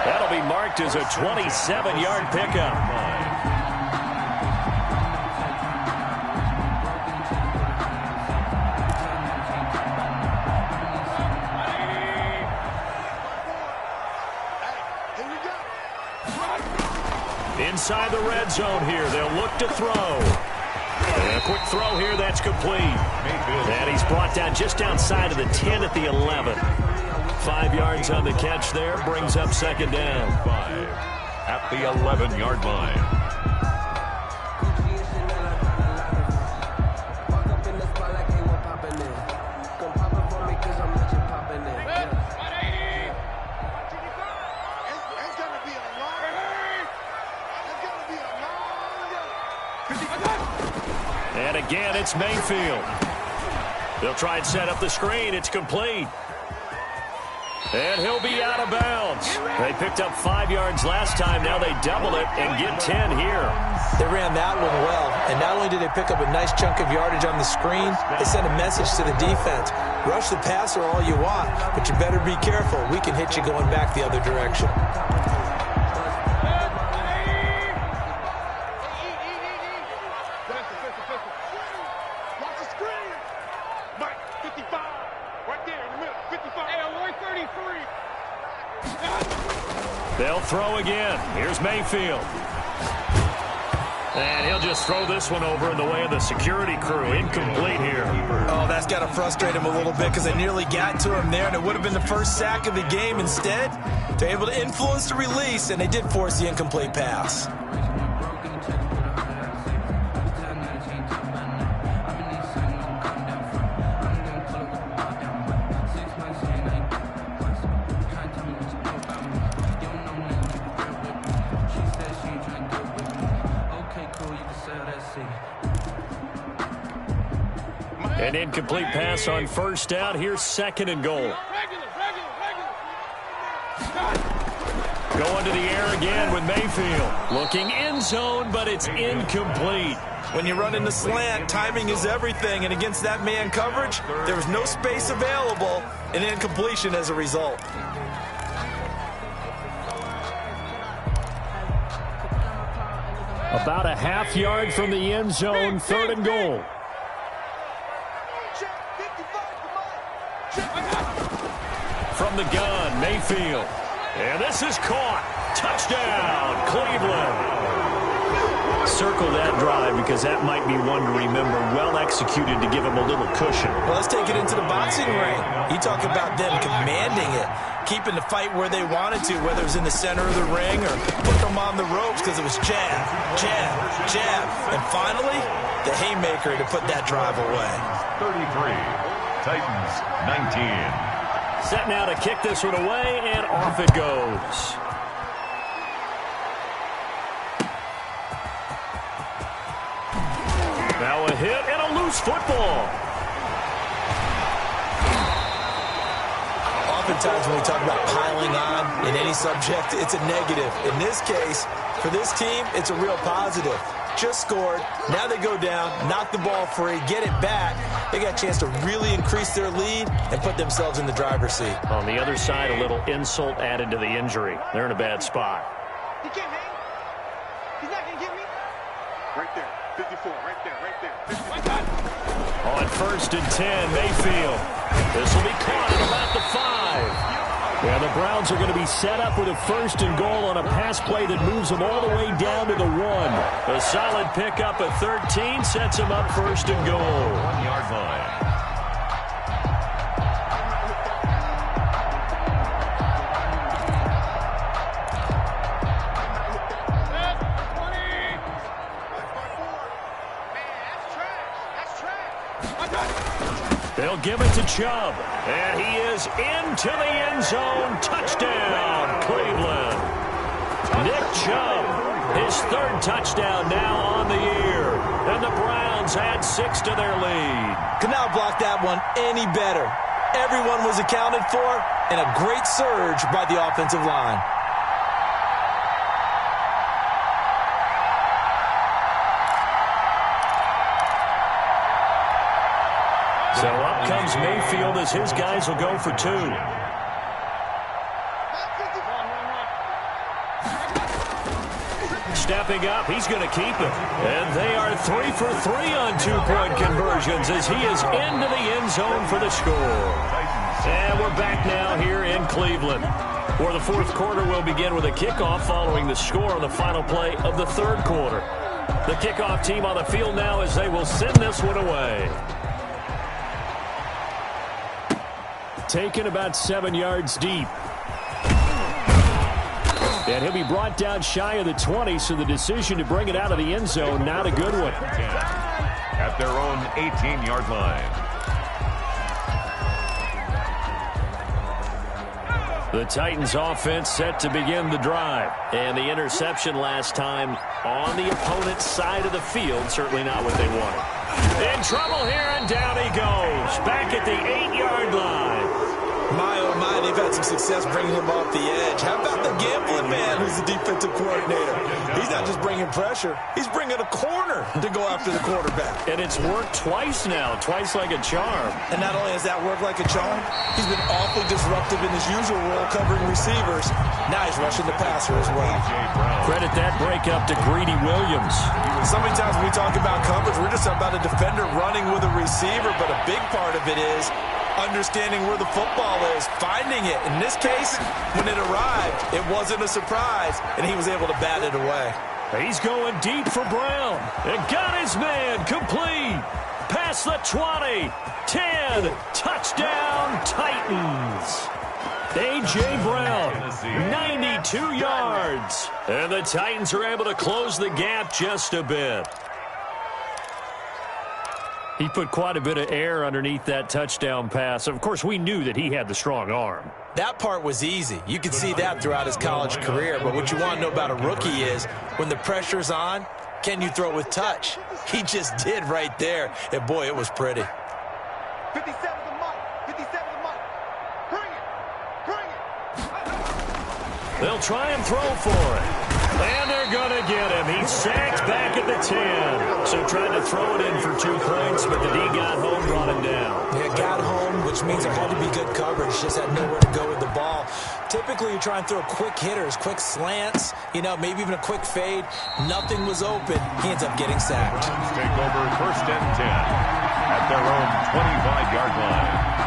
That'll be marked as a 27-yard pickup. Inside the red zone here, they'll look to throw. And a quick throw here, that's complete. And he's brought down just outside of the 10 at the 11. 5 yards on the catch there, brings up 2nd down. 5 at the 11-yard line. Again, it's Mayfield. They'll try and set up the screen. It's complete. And he'll be out of bounds. They picked up 5 yards last time. Now they double it and get 10 here. They ran that one well, and not only did they pick up a nice chunk of yardage on the screen, they sent a message to the defense. Rush the passer all you want, but you better be careful. We can hit you going back the other direction. They'll throw again. Here's Mayfield. And he'll just throw this one over in the way of the security crew. Incomplete here. Oh, that's got to frustrate him a little bit because they nearly got to him there, and it would have been the first sack of the game. Instead, they're able to influence the release, and they did force the incomplete pass. An incomplete pass on first down. Here's 2nd and goal. Going to the air again with Mayfield. Looking end zone, but it's incomplete. When you run in the slant, timing is everything, and against that man coverage, there was no space available, and incompletion as a result. About a half yard from the end zone, 3rd and goal. From the gun, Mayfield. And this is caught. Touchdown, Cleveland. Circle that drive because that might be one to remember. Well executed to give him a little cushion. Well, let's take it into the boxing ring. You talk about them commanding it, keeping the fight where they wanted to, whether it was in the center of the ring or put them on the ropes because it was jab, jab, jab. And finally, the haymaker to put that drive away. 33, Titans 19. Set now to kick this one away, and off it goes. Now a hit and a loose football. Oftentimes when we talk about piling on in any subject, it's a negative. In this case, for this team, it's a real positive. Just scored. Now they go down, knock the ball free, get it back. They got a chance to really increase their lead and put themselves in the driver's seat. On the other side, a little insult added to the injury. They're in a bad spot. He can't hang. He's not going to get me. Right there. 54. Right there. Right there. 50. On 1st and 10, Mayfield. This will be caught at about the 5. Yeah, the Browns are going to be set up with a 1st and goal on a pass play that moves them all the way down to the 1. A solid pickup at 13 sets them up 1st and goal. 1-yard line. They'll give it to Chubb, and he is into the end zone. Touchdown, Cleveland. Nick Chubb, his 3rd touchdown now on the year, and the Browns add 6 to their lead. Could not block that one any better. Everyone was accounted for, and a great surge by the offensive line. So up comes Mayfield as his guys will go for 2. Stepping up, he's going to keep it. And they are 3 for 3 on 2-point conversions as he is into the end zone for the score. And we're back now here in Cleveland, where the 4th quarter will begin with a kickoff following the score on the final play of the 3rd quarter. The kickoff team on the field now as they will send this one away. Taken about 7 yards deep. And he'll be brought down shy of the 20, so the decision to bring it out of the end zone, not a good one. At their own 18-yard line. The Titans offense set to begin the drive. And the interception last time on the opponent's side of the field, certainly not what they wanted. In trouble here, and down he goes. Back at the 8-yard line. My, oh my, they've had some success bringing him off the edge. How about the gambling man who's the defensive coordinator? He's not just bringing pressure. He's bringing a corner to go after the quarterback. And it's worked twice now, twice like a charm. And not only has that worked like a charm, he's been awfully disruptive in his usual role covering receivers. Now he's rushing the passer as well. Credit that breakup to Greedy Williams. So many times when we talk about coverage, we're just talking about a defender running with a receiver, but a big part of it is understanding where the football is, finding it. In this case, when it arrived, it wasn't a surprise, and he was able to bat it away. He's going deep for Brown. And got his man complete. Past the 20. 10. Touchdown, Titans. A.J. Brown, 92 yards. And the Titans are able to close the gap just a bit. He put quite a bit of air underneath that touchdown pass. Of course, we knew that he had the strong arm. That part was easy. You could see that throughout his college career. But what you want to know about a rookie is when the pressure's on, can you throw it with touch? He just did right there. And, boy, it was pretty. 57 to Mike. 57 to Mike. Bring it. Bring it. They'll try and throw for it. And they're going to get him. He's sacked back at the 10. So tried to throw it in for 2 points, but the D got home, brought him down. Yeah, got home, which means there had to be good coverage. Just had nowhere to go with the ball. Typically, you try and throw quick hitters, quick slants, maybe even a quick fade. Nothing was open. He ends up getting sacked. Take over 1st and 10 at their own 25-yard line.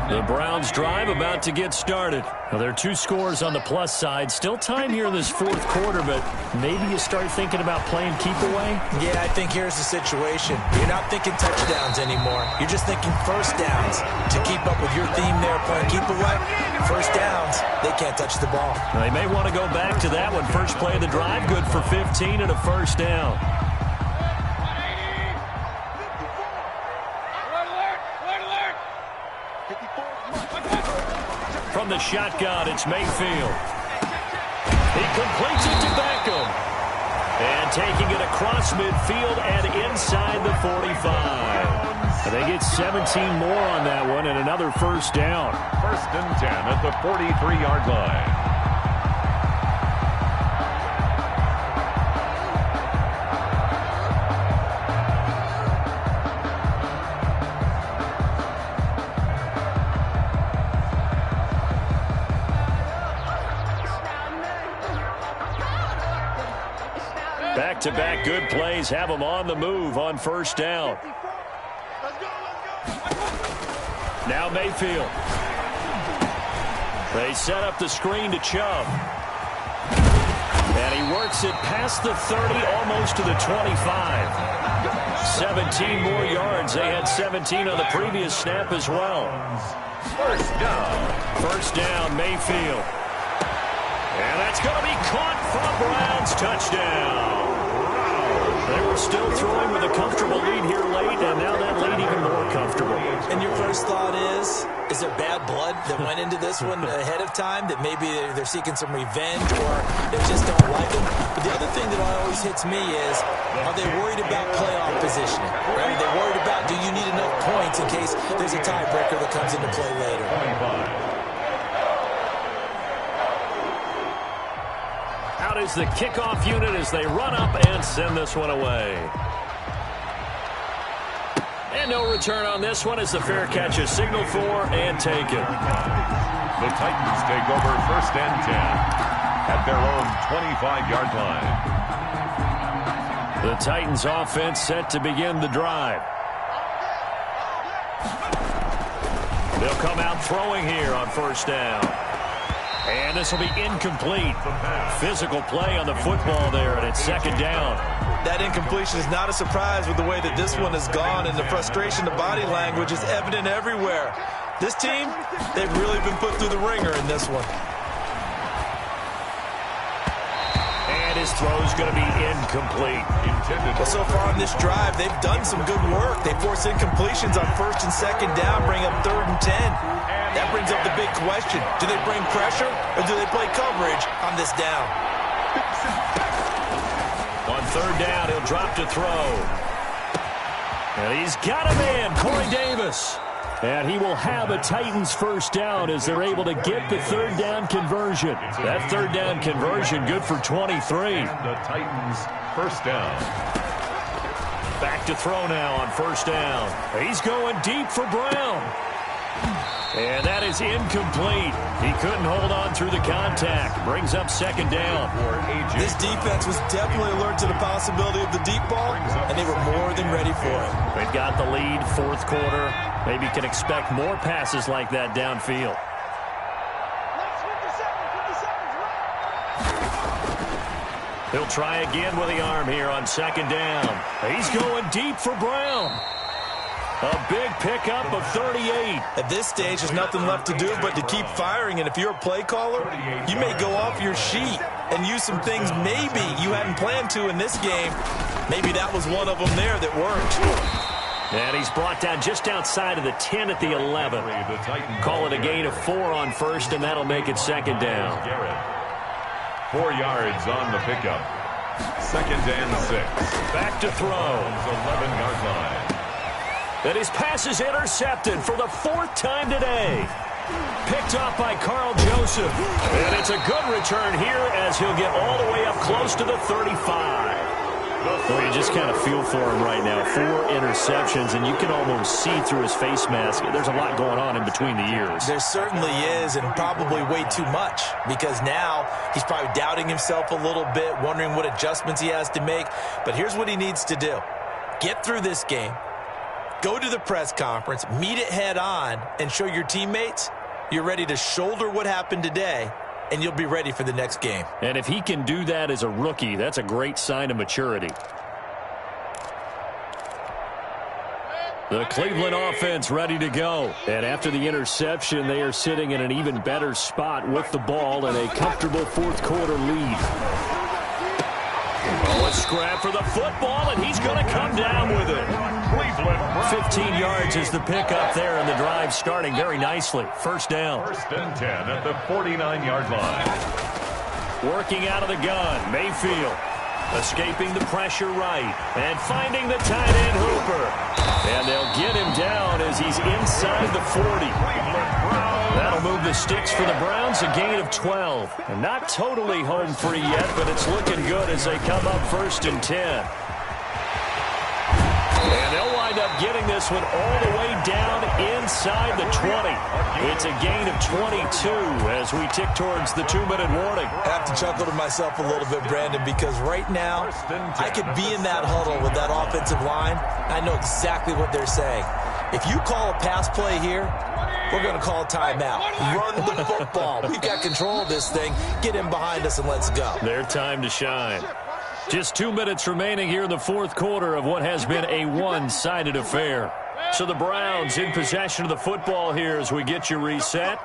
The Browns drive about to get started. Now, there are 2 scores on the plus side. Still time here in this 4th quarter, but maybe you start thinking about playing keep away? Yeah, I think here's the situation. You're not thinking touchdowns anymore. You're just thinking first downs. To keep up with your theme there, playing keep away, first downs, they can't touch the ball. Now, they may want to go back to that one. First play of the drive, good for 15 and a first down. From the shotgun, it's Mayfield. He completes it to Beckham. And taking it across midfield and inside the 45. And they get 17 more on that one and another first down. 1st and 10 at the 43-yard line. Back-to-back good plays have them on the move on first down. Now Mayfield. They set up the screen to Chubb. And he works it past the 30, almost to the 25. 17 more yards. They had 17 on the previous snap as well. First down. First down, Mayfield. And that's going to be caught for a Browns touchdown. They were still throwing with a comfortable lead here late, and now that lead even more comfortable. And your first thought is there bad blood that went into this one ahead of time, that maybe they're seeking some revenge or they just don't like him? But the other thing that always hits me is, are they worried about playoff positioning? Right? Are they worried about, do you need enough points in case there's a tiebreaker that comes into play later? 25. Out is the kickoff unit as they run up and send this one away. And no return on this one as the fair catch is signaled for and taken. The Titans take over 1st and 10 at their own 25-yard line. The Titans offense set to begin the drive. They'll come out throwing here on first down. And this will be incomplete. Physical play on the football there, and it's 2nd down. That incompletion is not a surprise with the way that this one has gone, and the frustration, the body language is evident everywhere. This team, they've really been put through the ringer in this one. And his throw's going to be incomplete. Well, so far on this drive, they've done some good work. They force incompletions on 1st and 2nd down, bring up 3rd and 10. That brings up the big question. Do they bring pressure or do they play coverage on this down? On third down, he'll drop to throw. And he's got a man, Corey Davis. And he will have a Titans first down as they're able to get the third down conversion. That third down conversion good for 23. And the Titans first down. Back to throw now on first down. He's going deep for Brown. And that is incomplete. He couldn't hold on through the contact. Brings up second down. This defense was definitely alert to the possibility of the deep ball, and they were more than ready for it. They've got the lead, fourth quarter. Maybe can expect more passes like that downfield. He'll try again with the arm here on second down. He's going deep for Brown. A big pickup of 38. At this stage, there's nothing left to do but to keep firing. And if you're a play caller, you may go off your sheet and use some things maybe you hadn't planned to in this game. Maybe that was one of them there that worked. And he's brought down just outside of the 10 at the 11. Call it a gain of 4 on first, and that'll make it second down. 4 yards on the pickup. Second and 6. Back to throw. 11-yard line. And his pass is intercepted for the 4th time today. Picked off by Carl Joseph. And it's a good return here as he'll get all the way up close to the 35. Well, you just kind of feel for him right now. 4 interceptions, and you can almost see through his face mask. There's a lot going on in between the ears. There certainly is, and probably way too much, because now he's probably doubting himself a little bit, wondering what adjustments he has to make. But here's what he needs to do. Get through this game. Go to the press conference, meet it head on, and show your teammates you're ready to shoulder what happened today, and you'll be ready for the next game. And if he can do that as a rookie, that's a great sign of maturity. The Cleveland offense ready to go. And after the interception, they are sitting in an even better spot with the ball and a comfortable fourth quarter lead. Oh, a scrap for the football, and he's going to come down with it. 15 yards is the pickup there, and the drive starting very nicely. First down. First and 10 at the 49-yard line. Working out of the gun, Mayfield. Escaping the pressure right. And finding the tight end Hooper. And they'll get him down as he's inside the 40. That'll move the sticks for the Browns, a gain of 12. And not totally home free yet, but it's looking good as they come up first and 10. And they'll wind up getting this one all the way down inside the 20. It's a gain of 22 as we tick towards the 2-minute warning. I have to chuckle to myself a little bit, Brandon, because right now I could be in that huddle with that offensive line. I know exactly what they're saying. If you call a pass play here, we're going to call a timeout. Run the football. We've got control of this thing. Get in behind us and let's go. Their time to shine. Just 2 minutes remaining here in the fourth quarter of what has been a one-sided affair. So the Browns in possession of the football here as we get you reset.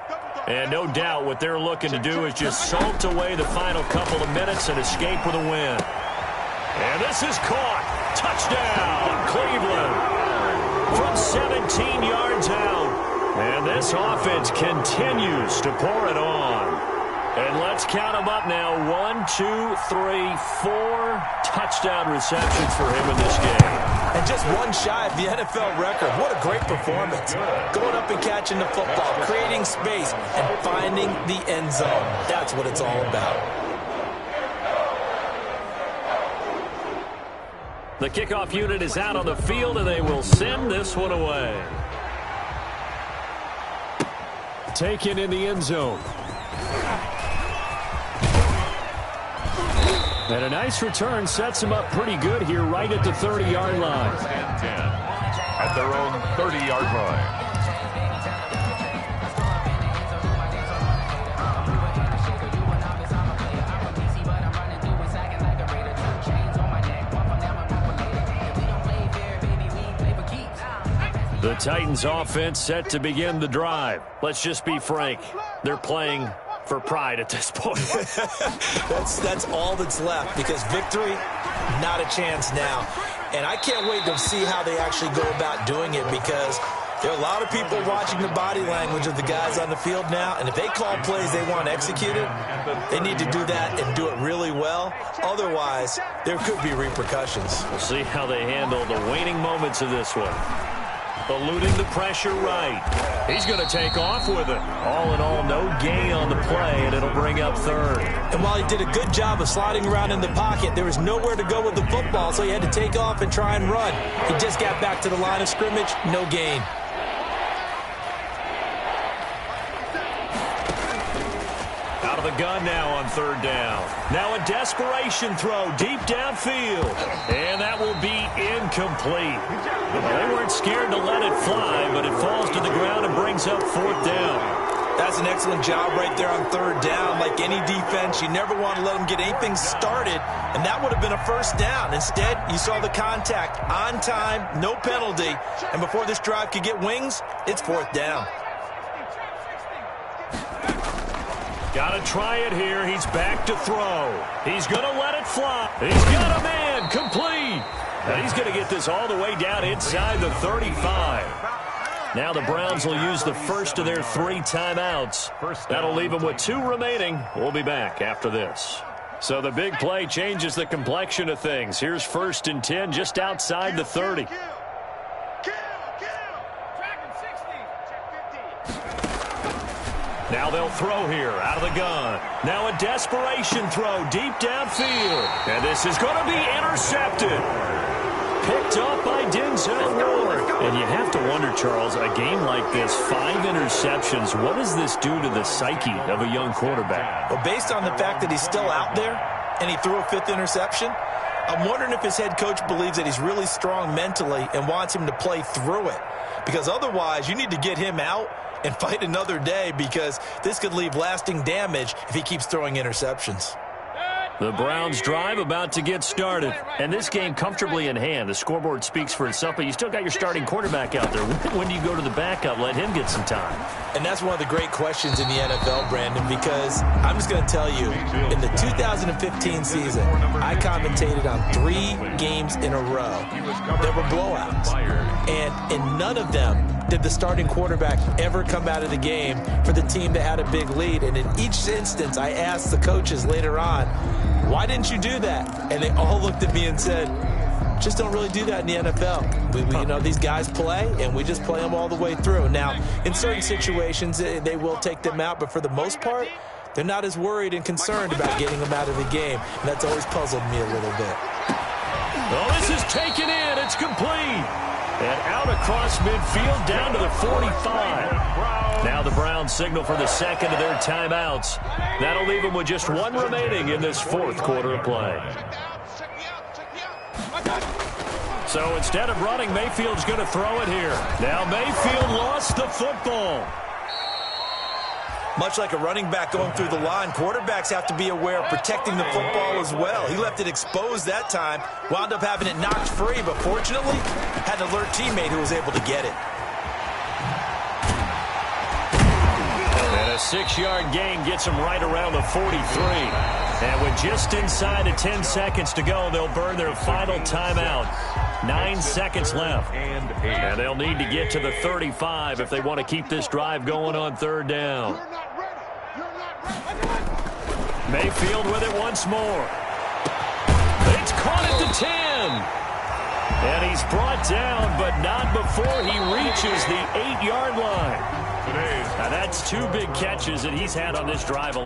And no doubt what they're looking to do is just salt away the final couple of minutes and escape with a win. And this is caught. Touchdown, Cleveland. From 17 yards out. And this offense continues to pour it on. And let's count them up now. 1, 2, 3, 4 touchdown receptions for him in this game. And just one shy of the NFL record. What a great performance. Going up and catching the football, creating space, and finding the end zone. That's what it's all about. The kickoff unit is out on the field, and they will send this one away. Taken in the end zone. And a nice return sets him up pretty good here right at the 30-yard line. And 10 at their own 30-yard line. The Titans offense set to begin the drive. Let's just be frank. They're playing for pride at this point. That's all that's left, because victory, not a chance now. And I can't wait to see how they actually go about doing it, because There are a lot of people watching the body language of the guys on the field now, and if they call plays they want executed, they need to do that and do it really well. Otherwise, there could be repercussions. We'll see how they handle the waning moments of this one. Eluding the pressure right. He's going to take off with it. All in all, no gain on the play, and it'll bring up third. And while he did a good job of sliding around in the pocket, there was nowhere to go with the football, so he had to take off and try and run. He just got back to the line of scrimmage, no gain. Out of the gun now on third down. Now a desperation throw deep downfield. And that will be incomplete. Well, they weren't scared to let it fly, but it falls to the ground and brings up fourth down. That's an excellent job right there on third down. Like any defense, you never want to let them get anything started, and that would have been a first down. Instead, you saw the contact on time, no penalty, and before this drive could get wings, it's fourth down. Got to try it here. He's back to throw. He's going to let it fly. He's got a man complete. And he's going to get this all the way down inside the 35. Now the Browns will use the first of their 3 timeouts. That'll leave them with 2 remaining. We'll be back after this. So the big play changes the complexion of things. Here's 1st and 10 just outside the 30. Now they'll throw here out of the gun. Now a desperation throw deep downfield. And this is going to be intercepted. Picked up by Denzel Ward. And you have to wonder, Charles, a game like this, 5 interceptions, what does this do to the psyche of a young quarterback? Well, based on the fact that he's still out there and he threw a 5th interception, I'm wondering if his head coach believes that he's really strong mentally and wants him to play through it. Because otherwise, you need to get him out and fight another day, because this could leave lasting damage if he keeps throwing interceptions. The Browns drive about to get started, and this game comfortably in hand. The scoreboard speaks for itself, but you still got your starting quarterback out there. When do you go to the backup? Let him get some time. And that's one of the great questions in the NFL, Brandon, because I'm just going to tell you, in the 2015 season, I commentated on 3 games in a row. There were blowouts, and in none of them did the starting quarterback ever come out of the game for the team that had a big lead. And in each instance, I asked the coaches later on, why didn't you do that? And they all looked at me and said, just don't really do that in the NFL. We you know, these guys play, and we just play them all the way through. Now, in certain situations, they will take them out, but for the most part, they're not as worried and concerned about getting them out of the game. And that's always puzzled me a little bit. Oh, this is taken in. It's complete. And out across midfield down to the 45. Now the Browns signal for the second of their timeouts. That'll leave them with just 1 remaining in this 4th quarter of play. So instead of running, Mayfield's going to throw it here. Now Mayfield lost the football. Much like a running back going through the line, quarterbacks have to be aware of protecting the football as well. He left it exposed that time, wound up having it knocked free, but fortunately had an alert teammate who was able to get it. And a 6-yard gain gets him right around the 43. And with just inside of 10 seconds to go, they'll burn their final timeout. 9 seconds left. And they'll need to get to the 35 if they want to keep this drive going on third down. Mayfield with it once more. It's caught at the 10. And he's brought down, but not before he reaches the 8-yard line. Now that's 2 big catches that he's had on this drive.